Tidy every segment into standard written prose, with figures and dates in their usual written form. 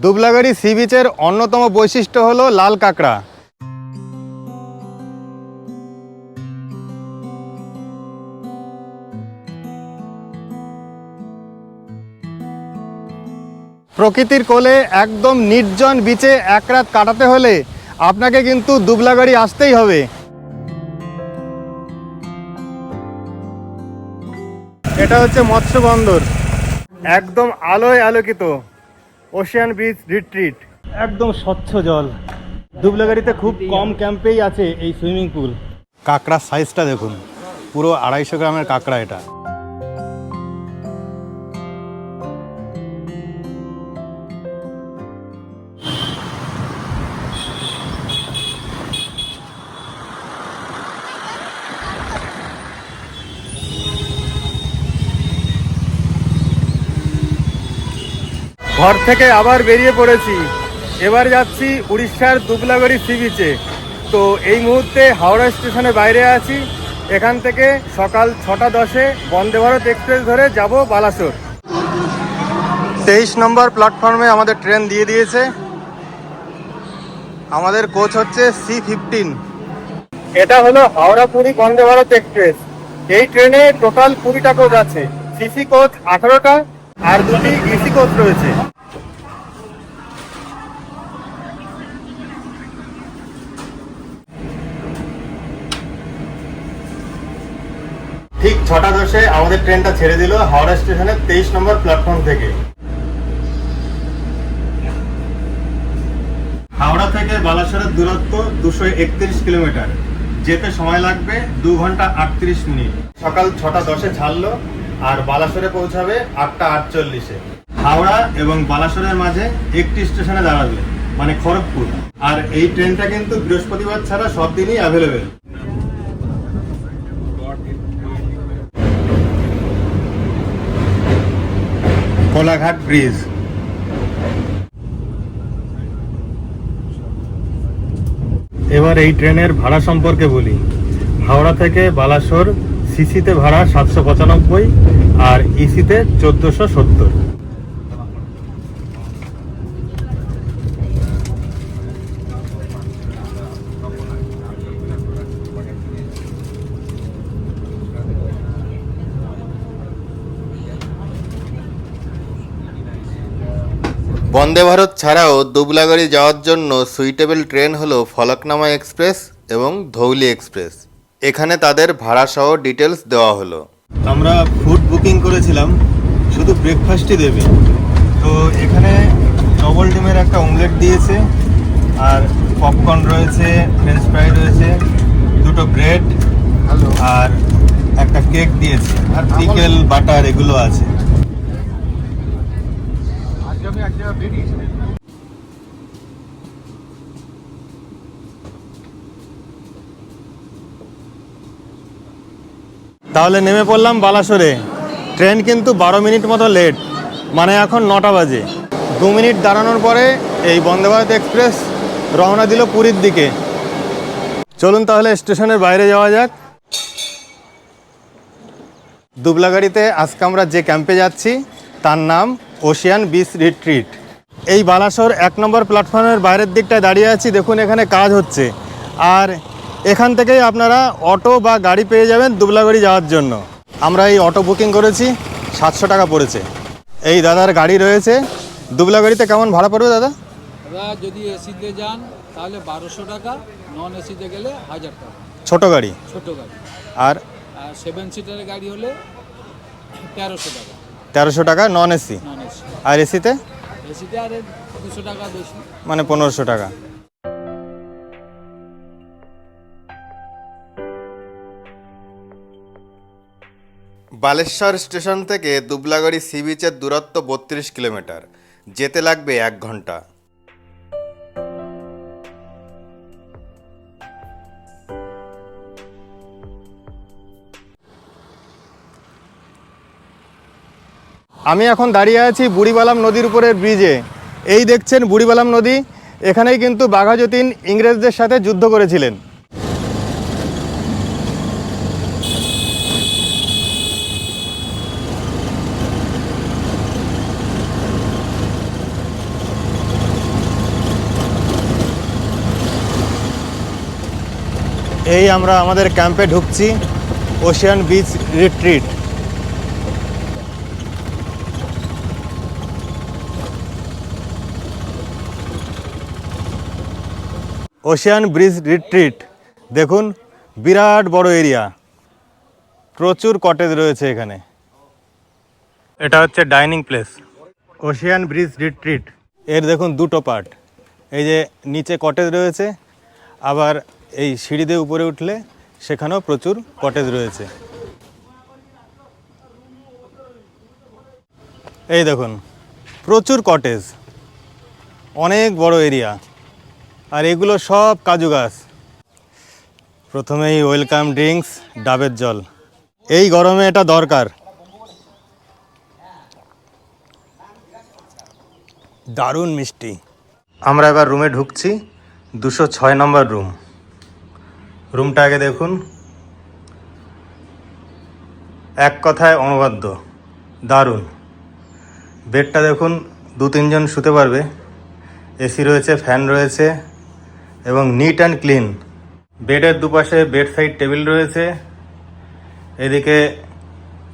Dublagari C বিচের অন্যতম বৈশিষ্ট্য হলো লাল কাঁকড়া। প্রকৃতির কোলে একদম নির্জন বিচে এক রাত কাটাতে হলে আপনাকে কিন্তু দুবলাগাড়ি আসতেই হবে। এটা হচ্ছে মৎস্য বন্দর, একদম আলোয় আলোকিত ওশিয়ান বিচ রিট্রিট, একদম স্বচ্ছ জল। দুবলাগাড়িতে খুব কম ক্যাম্পেই আছে এই সুইমিং পুল। কাঁকড়ার সাইজটা দেখুন, পুরো 250 গ্রামের কাঁকড়া এটা। ঘর থেকে আবার বেরিয়ে পড়েছি, এবার যাচ্ছি উড়িষ্যার দুবলাগাড়ি সি বিচে। তো এই মুহূর্তে হাওড়া স্টেশনের বাইরে আছি। এখান থেকে সকাল 6:10 বন্দে ভারত এক্সপ্রেস ধরে যাব বালাসোর। 23 নম্বর প্ল্যাটফর্মে আমাদের ট্রেন দিয়ে দিয়েছে। আমাদের কোচ হচ্ছে C15। এটা হলো হাওড়া পুরী বন্দে ভারত এক্সপ্রেস। এই ট্রেনে টোটাল 20টা কোচ আছে। সিসি কোচ 18টা আর 2টি এসি কোচ রয়েছে। ঠিক 6:10 আমাদের ট্রেনটা ছেড়ে দিল হাওড়া স্টেশনের 23 নম্বর প্ল্যাটফর্ম থেকে। হাওড়া থেকে বালাসোরের দূরত্ব 231 কিলোমিটার। যেতে সময় লাগবে 2 ঘন্টা 38 মিনিট। সকাল 6:10 ছাড়লো আর বালাসোরে পৌঁছাবে 8:48-এ। হাওড়া এবং বালাসোরের মাঝে একটি স্টেশনে দাঁড়াবে, মানে খড়গপুর। আর এই ট্রেনটা কিন্তু বৃহস্পতিবার ছাড়া সব দিনই অ্যাভেলেবেল। কোলাঘাট ব্রিজ। এবার এই ট্রেনের ভাড়া সম্পর্কে বলি। হাওড়া থেকে বালাসোর সিসিতে ভাড়া 795 আর ইসিতে 1470। বন্দে ভারত ছাড়াও দুবলাগাড়ি যাওয়ার জন্য সুইটেবল ট্রেন হলো ফলকনামা এক্সপ্রেস এবং ধৌলি এক্সপ্রেস। এখানে তাদের ভাড়াসহ ডিটেলস দেওয়া হলো। আমরা ফুড বুকিং করেছিলাম, শুধু ব্রেকফাস্টই দেবে। তো এখানে ডবল ডিমের একটা অমলেট দিয়েছে, আর পপকর্ন রয়েছে, ফ্রেঞ্চ ফ্রাই রয়েছে, 2টো ব্রেড আর একটা কেক দিয়েছে, আর পিকেল বাটার এগুলো আছে। তাহলে নেমে পড়লাম বালাসোরে। ট্রেন কিন্তু 12 মিনিট মতো লেট, মানে এখন 9টা বাজে। 2 মিনিট দাঁড়ানোর পরে এই বন্দে ভারত এক্সপ্রেস রওনা দিল পুরীর দিকে। চলুন তাহলে স্টেশনের বাইরে যাওয়া যাক। দুবলাগাড়িতে আজকে আমরা যে ক্যাম্পে যাচ্ছি তার নাম ওশিয়ান বিচ রিট্রিট। এই বালাসোর 1 নম্বর প্ল্যাটফর্মের বাইরের দিকটায় দাঁড়িয়ে আছি। দেখুন এখানে কাজ হচ্ছে, আর এখান থেকেই আপনারা অটো বা গাড়ি পেয়ে যাবেন দুবলাগাড়ি যাওয়ার জন্য। আমরা এই অটো বুকিং করেছি, 700 টাকা পড়েছে। এই দাদার গাড়ি রয়েছে। দুবলাগাড়িতে কেমন ভাড়া পড়বে দাদা? দাদা যদি এসিতে যান তাহলে 1200 টাকা, নন এসিতে গেলে 1000 টাকা। ছোট গাড়ি? ছোট গাড়ি। আর 7 সিটারের গাড়ি হলে 1300 টাকা। 1300 টাকা নন এসি। Non AC. আর এসিতে? এসিতে আর 200 টাকা বেশি, মানে 1500 টাকা। বালেশ্বর স্টেশন থেকে দুবলাগাড়ি সি বিচের দূরত্ব 32 কিলোমিটার। যেতে লাগবে 1 ঘন্টা। আমি এখন দাঁড়িয়ে আছি বুড়িবালাম নদীর উপরের ব্রিজে। এই দেখছেন বুড়িবালাম নদী। এখানেই কিন্তু বাঘাযতীন ইংরেজদের সাথে যুদ্ধ করেছিলেন। এই আমরা আমাদের ক্যাম্পে ঢুকছি, Ocean beach retreat. Ocean bridge retreat দেখুন, বিরাট বড় এরিয়া, প্রচুর কটেজ রয়েছে এখানে। এটা হচ্ছে dining place. Ocean bridge retreat এর দেখুন দুটো পার্ট, এই যে নিচে কটেজ রয়েছে, আবার এই সিঁড়ি দিয়ে উপরে উঠলে সেখানেও প্রচুর কটেজ রয়েছে। এই দেখুন প্রচুর কটেজ, অনেক বড় এরিয়া, আর এগুলো সব কাজু গাছ। প্রথমেই ওয়েলকাম ড্রিঙ্কস, ডাবের জল, এই গরমে এটা দরকার। দারুণ মিষ্টি। আমরা এবার রুমে ঢুকছি, 206 নম্বর রুম। রুমটা আগে দেখুন, এক কথায় অনবদ্য, দারুণ। বেডটা দেখুন, 2-3 জন শুতে পারবে, এসি রয়েছে, ফ্যান রয়েছে এবং নিট অ্যান্ড ক্লিন। বেডের দুপাশে বেড সাইড টেবিল রয়েছে, এদিকে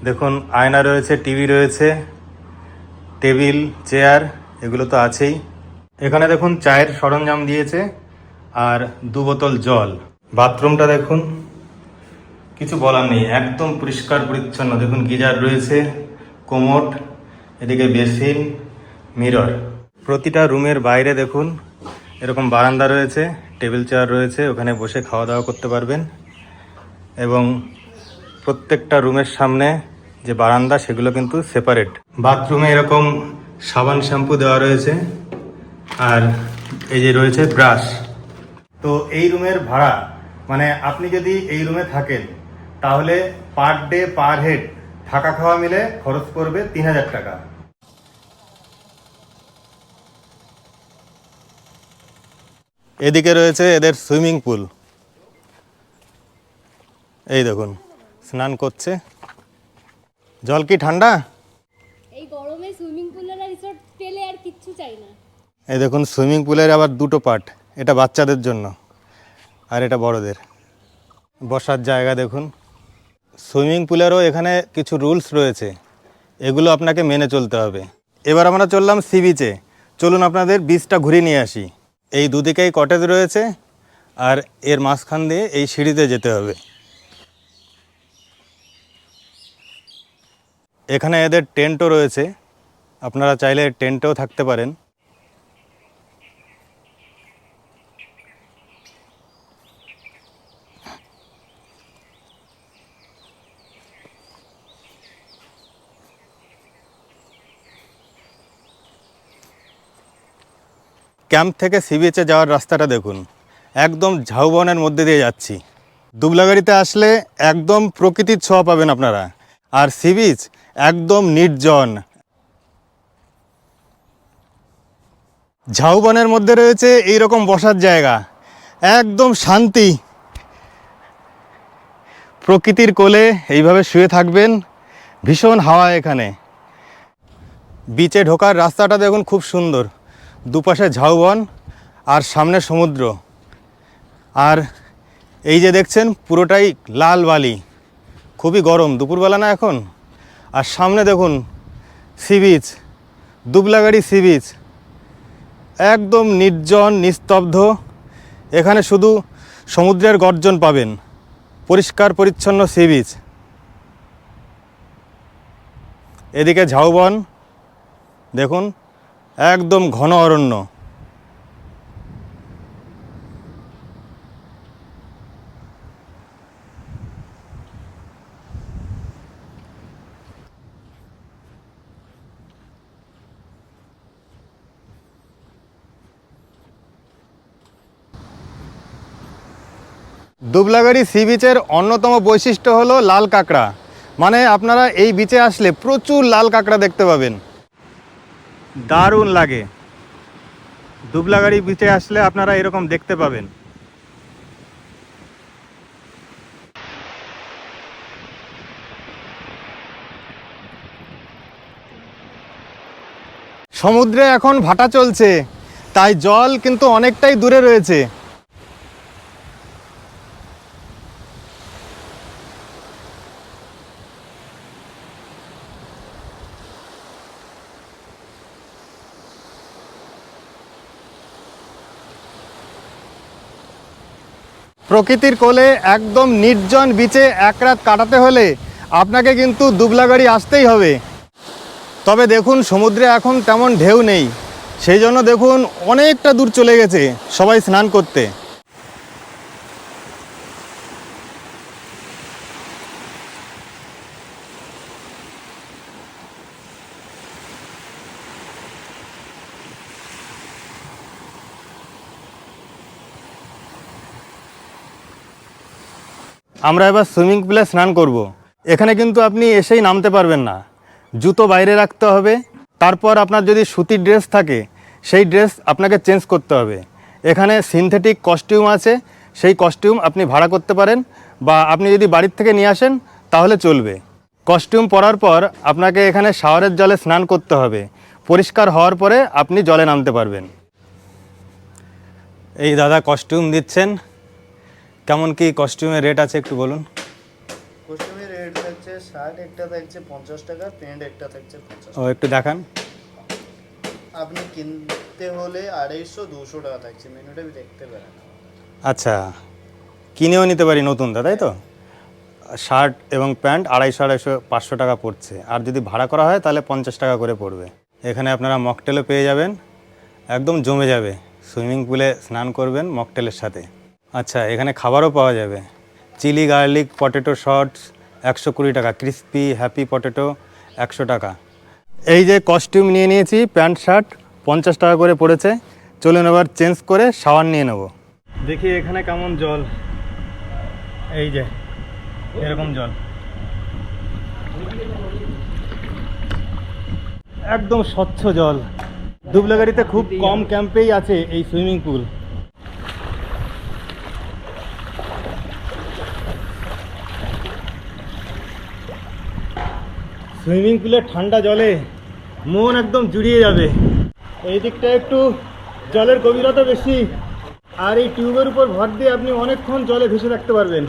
দেখুন আয়না রয়েছে, টিভি রয়েছে, টেবিল, চেয়ার এগুলো তো আছেই। এখানে দেখুন চায়ের সরঞ্জাম দিয়েছে আর 2 বোতল জল। বাথরুমটা দেখুন, কিছু বলার নেই, একদম পরিষ্কার পরিচ্ছন্ন। দেখুন গিজার রয়েছে, কোমোড, এদিকে বেসিন, মিরর। প্রতিটা রুমের বাইরে দেখুন এরকম বারান্দা রয়েছে, টেবিল চেয়ার রয়েছে, ওখানে বসে খাওয়া দাওয়া করতে পারবেন। এবং প্রত্যেকটা রুমের সামনে যে বারান্দা সেগুলো কিন্তু সেপারেট। বাথরুমে এরকম সাবান শ্যাম্পু দেওয়া রয়েছে, আর এই যে রয়েছে ব্রাশ। তো এই রুমের ভাড়া, মানে আপনি যদি এই রুমে থাকেন তাহলে পার ডে পার হেড থাকা খাওয়া মিলে খরচ পড়বে 3000 টাকা। এদিকে রয়েছে এদের সুইমিং পুল, এই দেখুন স্নান করছে। জল কি ঠান্ডা? এই গরমে সুইমিং পুল আর রিসোর্ট পেলে আর কিচ্ছু চাই না। এই দেখুন সুইমিং পুলের আবার দুটো পার্ট, এটা বাচ্চাদের জন্য আর এটা বড়দের। বসার জায়গা দেখুন। সুইমিং পুলেরও এখানে কিছু রুলস রয়েছে, এগুলো আপনাকে মেনে চলতে হবে। এবার আমরা চললাম সি বিচে, চলুন আপনাদের বিচটা ঘুরিয়ে নিয়ে আসি। এই দুদিকেই কটেজ রয়েছে আর এর মাঝখান দিয়ে এই সিঁড়িতে যেতে হবে। এখানে এদের টেন্টও রয়েছে, আপনারা চাইলে টেন্টেও থাকতে পারেন। ক্যাম্প থেকে সি বিচে যাওয়ার রাস্তাটা দেখুন, একদম ঝাউবনের মধ্যে দিয়ে যাচ্ছি। দুবলাগাড়িতে আসলে একদম প্রকৃতির ছোঁয়া পাবেন আপনারা, আর সি বিচ একদম নির্জন। ঝাউবনের মধ্যে রয়েছে এই রকম বসার জায়গা, একদম শান্তি। প্রকৃতির কোলে এইভাবে শুয়ে থাকবেন, ভীষণ হাওয়া এখানে। বিচে ঢোকার রাস্তাটা দেখুন খুব সুন্দর, দুপাশে ঝাউবন আর সামনে সমুদ্র। আর এই যে দেখছেন পুরোটাই লাল বালি, খুবই গরম, দুপুরবেলা না এখন। আর সামনে দেখুন sea beach, Dublagari sea beach, একদম নির্জন নিস্তব্ধ। এখানে শুধু সমুদ্রের গর্জন পাবেন, পরিষ্কার পরিচ্ছন্ন সি বিচ। এদিকে ঝাউবন দেখুন, একদম ঘন অরণ্য। দুবলাগাড়ি সি বিচের অন্যতম বৈশিষ্ট্য হলো লাল কাঁকড়া। মানে আপনারা এই বিচে আসলে প্রচুর লাল কাঁকড়া দেখতে পাবেন, দারুণ লাগে। দুবলাগাড়ি বিচে আসলে আপনারা এরকম দেখতে পাবেন। সমুদ্রে এখন ভাটা চলছে, তাই জল কিন্তু অনেকটাই দূরে রয়েছে। প্রকৃতির কোলে একদম নির্জন বিচে এক রাত কাটাতে হলে আপনাকে কিন্তু দুবলাগাড়ি আসতেই হবে। তবে দেখুন সমুদ্রে এখন তেমন ঢেউ নেই, সেই জন্য দেখুন অনেকটা দূর চলে গেছে সবাই স্নান করতে। আমরা এবার সুইমিং পুলে স্নান করব। এখানে কিন্তু আপনি এসেই নামতে পারবেন না, জুতো বাইরে রাখতে হবে। তারপর আপনার যদি সুতির ড্রেস থাকে সেই ড্রেস আপনাকে চেঞ্জ করতে হবে। এখানে সিনথেটিক কস্টিউম আছে, সেই কস্টিউম আপনি ভাড়া করতে পারেন, বা আপনি যদি বাড়ির থেকে নিয়ে আসেন তাহলে চলবে। কস্টিউম পরার পর আপনাকে এখানে শাওয়ারের জলে স্নান করতে হবে। পরিষ্কার হওয়ার পরে আপনি জলে নামতে পারবেন। এই দাদা কস্টিউম দিচ্ছেন, কেমন কি কস্টিউমের রেট আছে একটু বলুন। কস্টিউমের রেট থাকছে শার্ট একটা থাকছে 50 টাকা, প্যান্ট একটা থাকছে 50 ও একটু দেখান। আপনি কিনতে হলে 250-200 টাকা থাকছে, মেনুটা দেখতে পারেন। আচ্ছা, কিনেও নিতে পারি নতুনটা, তাই তো? শার্ট এবং প্যান্ট 250-500 টাকা পড়ছে, আর যদি ভাড়া করা হয় তাহলে 50 টাকা করে পড়বে। এখানে আপনারা মকটেলও পেয়ে যাবেন, একদম জমে যাবে। সুইমিং পুলে স্নান করবেন মকটেলের সাথে। আচ্ছা, এখানে খাবারও পাওয়া যাবে। চিলি গার্লিক পটেটো শর্টস 120 টাকা, ক্রিস্পি হ্যাপি পটেটো 100 টাকা। এই যে কস্টিউম নিয়ে নিয়েছি, প্যান্ট শার্ট 50 টাকা করে পড়েছে। চলুন এবার চেঞ্জ করে শাওয়ার নিয়ে নেব। দেখি এখানে কেমন জল, এই যে এরকম জল, একদম স্বচ্ছ জল। দুবলাগাড়িতে খুব কম ক্যাম্পেই আছে এই সুইমিং পুল। সুইমিং পুলের ঠান্ডা জলে মন একদম জুড়িয়ে যাবে। এই দিকটা একটু জলের গভীরতা বেশি, আর এই টিউবের উপর ভর দিয়ে আপনি অনেকক্ষণ জলে ভেসে থাকতে পারবেন।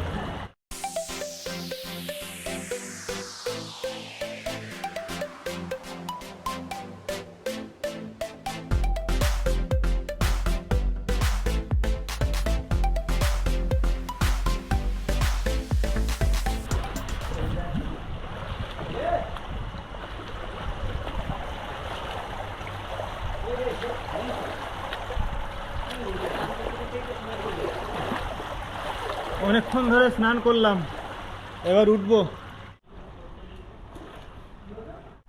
অনেকক্ষণ ধরে স্নান করলাম, এবার উঠবো।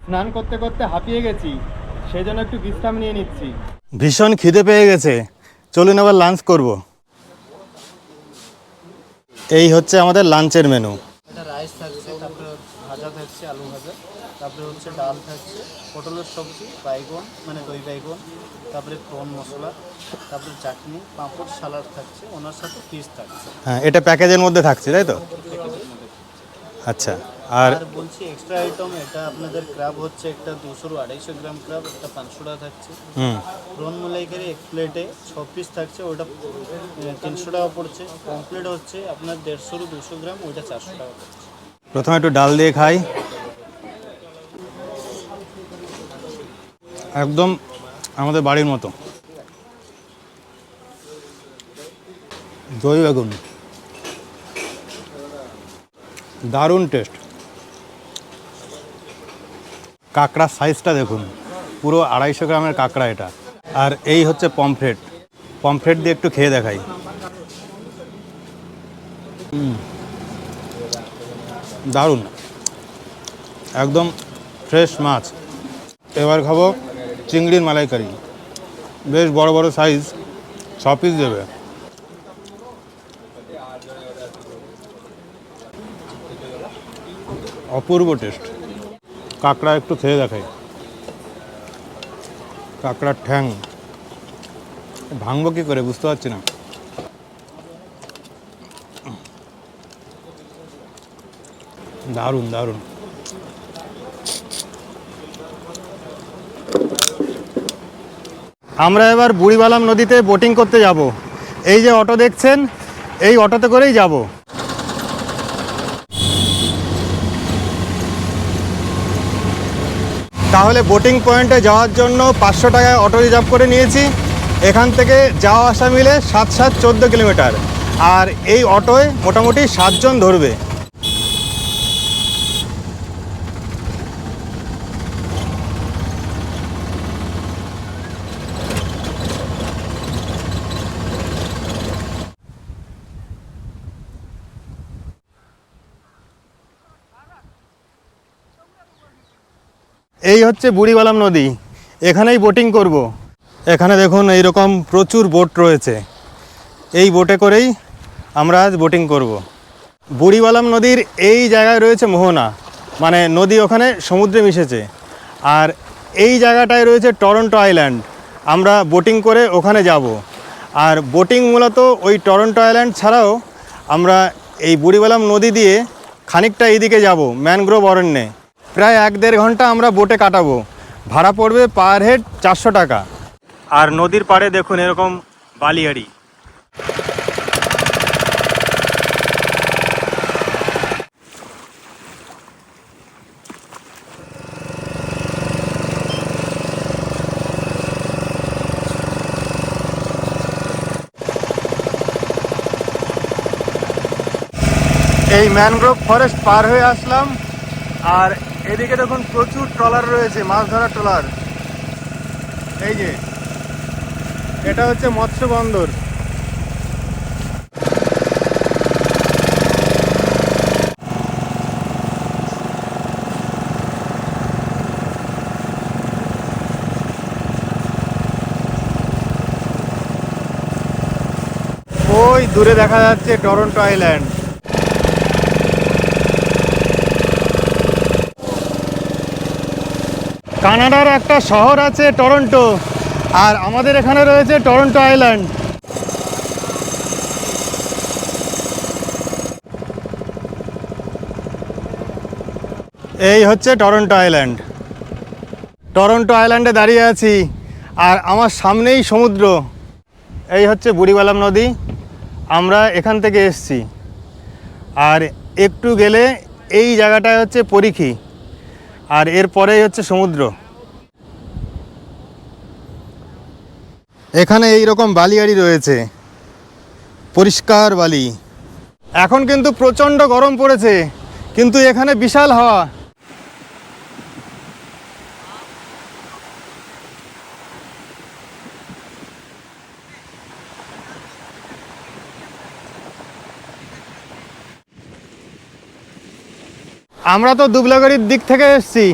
স্নান করতে করতে হাঁপিয়ে গেছি, সেই জন্য একটু বিশ্রাম নিয়ে নিচ্ছি। ভীষণ খিদে পেয়ে গেছে, চলুন এবার লাঞ্চ করব। এই হচ্ছে আমাদের লাঞ্চের মেনু। এটা রাইস থাকছে, তারপরে ভাজা থাকছে আলু ভাজা, তারপরে হচ্ছে ডাল থাকছে, পটলের সবজি, বাইগন মানে দই বাইগন, তারপরে প্রন মশলা, তারপরে চাটনি, পাঁপড়, সালাড থাকছে, ওনার সাথে ফিশ থাকছে। হ্যাঁ, এটা প্যাকেজের মধ্যে থাকছে, তাই তো? আচ্ছা, আর আর বলছি এক্সট্রা আইটেম, এটা আপনাদের ক্রাব হচ্ছে একটা 200-250 গ্রাম ক্রাব, একটা 500 টাকা থাকছে। প্রন মালাইকারি এক প্লেটে 6 পিস থাকছে, ওটা 300 টাকা পড়ছে। কমপ্লিট হচ্ছে আপনার 150-200 গ্রাম, ওইটা 400 টাকা পড়ছে। প্রথমে একটু ডাল দিয়ে খাই, একদম আমাদের বাড়ির মতো। দই বেগুন দারুণ টেস্ট। কাঁকড়ার সাইজটা দেখুন, পুরো 250 গ্রামের কাঁকড়া এটা। আর এই হচ্ছে পমফ্রেট, পমফ্রেট দিয়ে একটু খেয়ে দেখাই। দারুণ, একদম ফ্রেশ মাছ। এবার খাবো চিংড়ির মালাইকারি, বেশ বড় বড় সাইজ, 6 পিস দেবে। অপূর্ব টেস্ট। কাঁকড়া একটু খেয়ে দেখাই, কাঁকড়ার ঠ্যাং ভাঙবো কী করে বুঝতে পারছি না। দারুণ দারুণ। আমরা এবার বুড়িবালাম নদীতে বোটিং করতে যাব। এই যে অটো দেখছেন, এই অটোতে করেই যাব। তাহলে বোটিং পয়েন্টে যাওয়ার জন্য 500 টাকায় অটো রিজার্ভ করে নিয়েছি। এখান থেকে যাওয়া আসা মিলে 7-7 14 কিলোমিটার। আর এই অটোয় মোটামুটি 7 জন ধরবে। এই হচ্ছে বুড়িবালাম নদী, এখানেই বোটিং করব। এখানে দেখুন এইরকম প্রচুর বোট রয়েছে, এই বোটে করেই আমরা আজ বোটিং করব। বুড়িবালাম নদীর এই জায়গায় রয়েছে মোহনা, মানে নদী ওখানে সমুদ্রে মিশেছে। আর এই জায়গাটায় রয়েছে টরন্টো আইল্যান্ড, আমরা বোটিং করে ওখানে যাব। আর বোটিং মূলত ওই টরন্টো আইল্যান্ড ছাড়াও আমরা এই বুড়িবালাম নদী দিয়ে খানিকটা এইদিকে যাব ম্যানগ্রোভ অরণ্যে। প্রায় 1-1.5 ঘন্টা আমরা বোটে কাটাবো, ভাড়া পড়বে পার হেড 400 টাকা। আর নদীর পাড়ে দেখুন এরকম বালিয়াড়ি। এই ম্যানগ্রোভ ফরেস্ট পার হয়ে আসলাম, আর এদিকে দেখুন প্রচুর ট্রলার রয়েছে, মাছ ধরার ট্রলার। এই যে এটা হচ্ছে মৎস্য বন্দর। ওই দূরে দেখা যাচ্ছে টরন্টো আইল্যান্ড। কানাডার একটা শহর আছে টরন্টো, আর আমাদের এখানে রয়েছে টরন্টো আইল্যান্ড। এই হচ্ছে টরন্টো আইল্যান্ড। টরন্টো আইল্যান্ডে দাঁড়িয়ে আছি, আর আমার সামনেই সমুদ্র। এই হচ্ছে বুড়িবালাম নদী, আমরা এখান থেকে এসছি। আর একটু গেলে এই জায়গাটায় হচ্ছে পরিখি, আর এরপরেই হচ্ছে সমুদ্র। এখানে এই রকম বালিয়াড়ি রয়েছে, পরিষ্কার বালি। এখন কিন্তু প্রচণ্ড গরম পড়েছে, কিন্তু এখানে বিশাল হাওয়া। আমরা তো দুবলাগড়ির দিক থেকে এসেছি,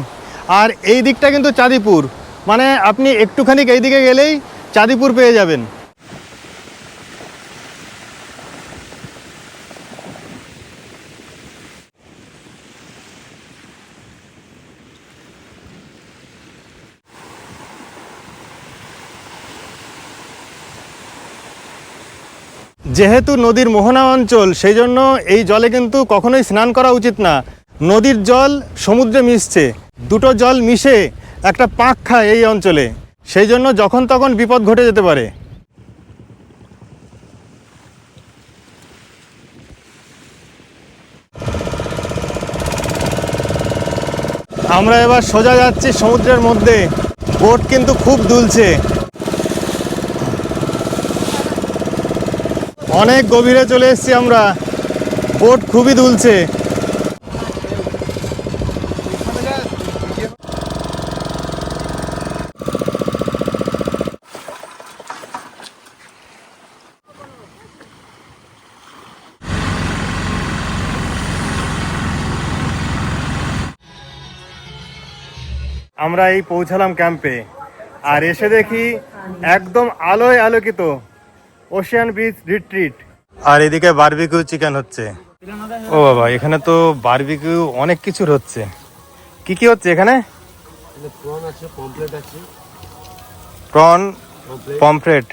আর এই দিকটা কিন্তু চাঁদিপুর, মানে আপনি একটুখানি এই দিকে গেলেই চাঁদিপুর পেয়ে যাবেন। যেহেতু নদীর মোহনা অঞ্চল, সেই জন্য এই জলে কিন্তু কখনোই স্নান করা উচিত না। নদীর জল সমুদ্রে মিশছে, দুটো জল মিশে একটা পাক খায় এই অঞ্চলে, সেই জন্য যখন তখন বিপদ ঘটে যেতে পারে। আমরা এবার সোজা যাচ্ছি সমুদ্রের মধ্যে, বোট কিন্তু খুব দুলছে। অনেক গভীরে চলে এসেছি আমরা, বোট খুবই দুলছে। আমরা এই পৌঁছালাম ক্যাম্পে, আর এসে দেখি একদম আলোয় আলোকিত ওশিয়ান বিচ রিট্রিট। আর এদিকে বারবিকিউ চিকেন হচ্ছে। ও বাবা, এখানে তো বারবিকিউ অনেক কিছুর হচ্ছে। কি কি হচ্ছে এখানে? প্রন আছে, পমফ্রেট আছে। প্রন, পমফ্রেট,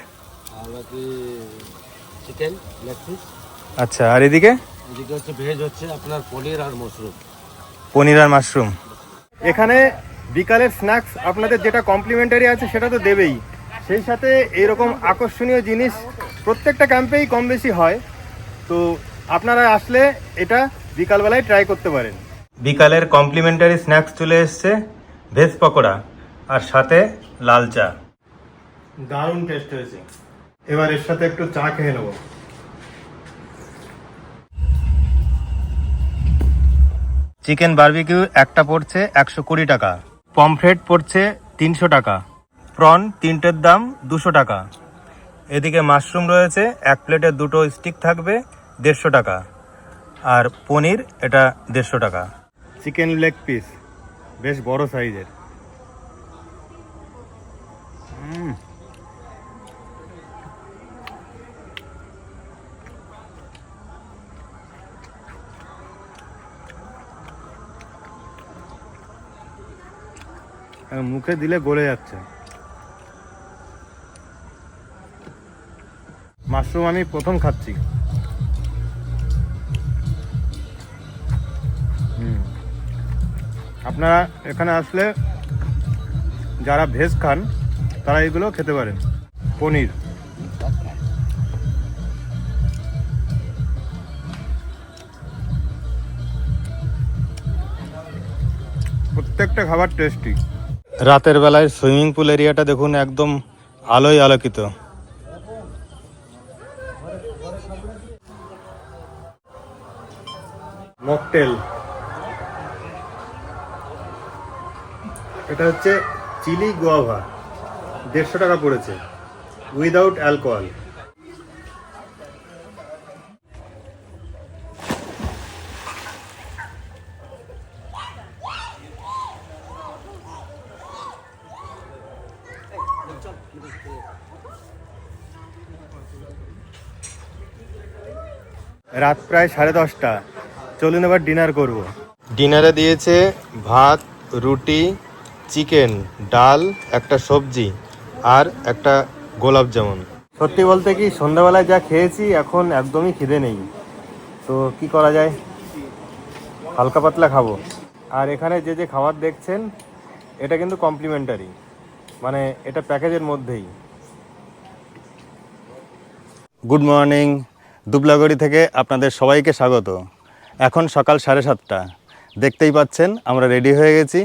আর বাকি চিকেন লেগ পিস। আচ্ছা, আর এদিকে? এদিকে হচ্ছে ভেজ, হচ্ছে আপনার পনির আর মাশরুম। পনির আর মাশরুম। এখানে বিকালের স্ন্যাক্স আপনাদের যেটা কমপ্লিমেন্টারি আছে সেটা তো দেবেই, সেই সাথে এইরকম আকর্ষণীয় জিনিস প্রত্যেকটা ক্যাম্পেই কম বেশি হয়। তো আপনারা আসলে এটা বিকালবেলায় ট্রাই করতে পারেন। বিকালের কমপ্লিমেন্টারি স্ন্যাক্স চলে এসছে, ভেজ পকোড়া আর সাথে লাল চা। দারুণ টেস্ট হয়েছে। এবার এর সাথে একটু চা খেয়ে নেব। চিকেন বারবিকিউ একটা পড়ছে 120 টাকা, পমফ্রেট পড়ছে 300 টাকা, প্রন তিনটের দাম 200 টাকা। এদিকে মাশরুম রয়েছে, এক প্লেটে 2টো স্টিক থাকবে 150 টাকা, আর পনির এটা 150 টাকা। চিকেন লেগ পিস বেশ বড় সাইজের। মুখে দিলে গলে যাচ্ছে। মাশরুম আমি প্রথম খাচ্ছি। আপনারা এখানে আসলে যারা ভেজ খান তারা এগুলো খেতে পারেন। পনির, প্রত্যেকটা খাবার টেস্টি। রাতের বেলায় সুইমিং পুল এরিয়াটা দেখুন, একদম আলোয় আলোকিত। মকটেল, এটা হচ্ছে চিলি গুয়াভা, 150 টাকা পড়েছে, উইদাউট অ্যালকোহল। রাত প্রায় 10:30, চলুন এবার ডিনার করব। ডিনারে দিয়েছে ভাত, রুটি, চিকেন, ডাল, একটা সবজি আর একটা গোলাপ জামুন। সত্যি বলতে কি সন্ধ্যাবেলায় যা খেয়েছি এখন একদমই খিদে নেই, তো কি করা যায়, হালকা পাতলা খাবো। আর এখানে যে যে খাবার দেখছেন এটা কিন্তু কমপ্লিমেন্টারি, মানে এটা প্যাকেজের মধ্যেই। গুড মর্নিং, দুবলাগড়ি থেকে আপনাদের সবাইকে স্বাগত। এখন সকাল 7:30, দেখতেই পাচ্ছেন আমরা রেডি হয়ে গেছি।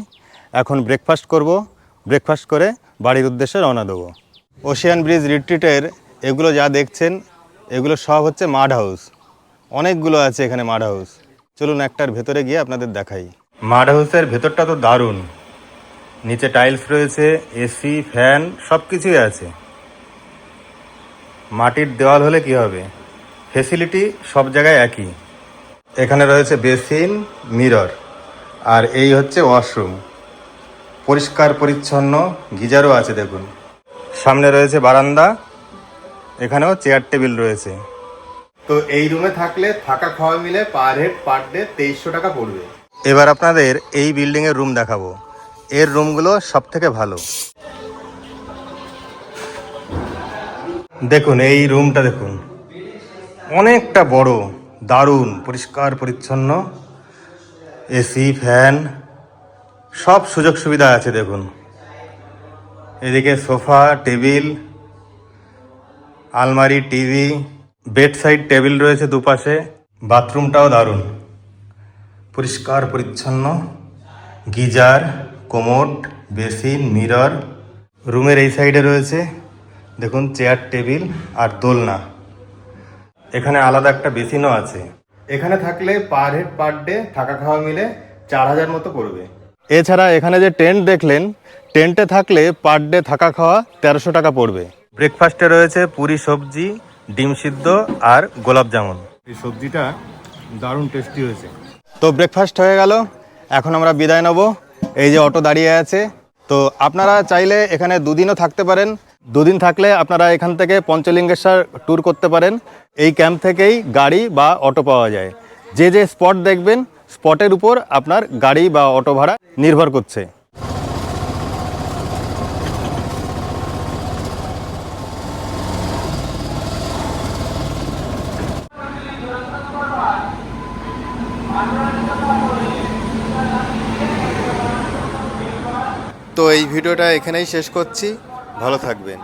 এখন ব্রেকফাস্ট করব, ব্রেকফাস্ট করে বাড়ির উদ্দেশ্যে রওনা দেবো। ওশিয়ান ব্রিজ রিট্রিটের এগুলো যা দেখছেন এগুলো সব হচ্ছে মাড হাউস, অনেকগুলো আছে এখানে মাড হাউস। চলুন একটার ভেতরে গিয়ে আপনাদের দেখাই। মাড হাউসের ভেতরটা তো দারুণ, নিচে টাইলস রয়েছে, এসি, ফ্যান সব কিছুই আছে। মাটির দেওয়াল হলে কি হবে, ফেসিলিটি সব জায়গায় একই। এখানে রয়েছে বেসিন, মিরর, আর এই হচ্ছে ওয়াশরুম, পরিষ্কার পরিচ্ছন্ন, গিজারও আছে দেখুন। সামনে রয়েছে বারান্দা, এখানেও চেয়ার টেবিল রয়েছে। তো এই রুমে থাকলে থাকা খাওয়া মিলে পার হেড পার ডে 2300 টাকা পড়বে। এবার আপনাদের এই বিল্ডিংয়ের রুম দেখাবো, এর রুমগুলো সব থেকে ভালো। দেখুন এই রুমটা দেখুন, অনেকটা বড়, দারুণ, পরিষ্কার পরিচ্ছন্ন, এসি, ফ্যান সব সুযোগ সুবিধা আছে দেখুন। এদিকে সোফা, টেবিল, আলমারি, টিভি, বেড সাইড টেবিল রয়েছে দুপাশে। বাথরুমটাও দারুণ, পরিষ্কার পরিচ্ছন্ন, গিজার, কোমোড, বেসিন, মিরর। রুমের এই সাইডে রয়েছে দেখুন চেয়ার টেবিল আর দোলনা। এখানে আলাদা একটা বেসিনও আছে। এখানে থাকলে পার হেড পার ডে থাকা খাওয়া মিলে 4000 মতো পড়বে। এছাড়া এখানে যে টেন্ট দেখলেন, টেন্টে থাকলে পার ডে থাকা খাওয়া 1300 টাকা পড়বে। ব্রেকফাস্টে রয়েছে পুরি, সবজি, ডিম সিদ্ধ আর গোলাপ জামুন। এই সবজিটা দারুণ টেস্টি হয়েছে। তো ব্রেকফাস্ট হয়ে গেল, এখন আমরা বিদায় নেব। এই যে অটো দাঁড়িয়ে আছে, তো আপনারা চাইলে এখানে 2 দিনও থাকতে পারেন। 2 দিন থাকলে আপনারা এখান থেকে পঞ্চলিঙ্গেশ্বর ট্যুর করতে পারেন। এই ক্যাম্প থেকেই গাড়ি বা অটো পাওয়া যায়। যে যে স্পট দেখবেন স্পটের উপর আপনার গাড়ি বা অটো ভাড়া নির্ভর করছে। তো এই ভিডিওটা এখানেই শেষ করছি, ভালো থাকবেন।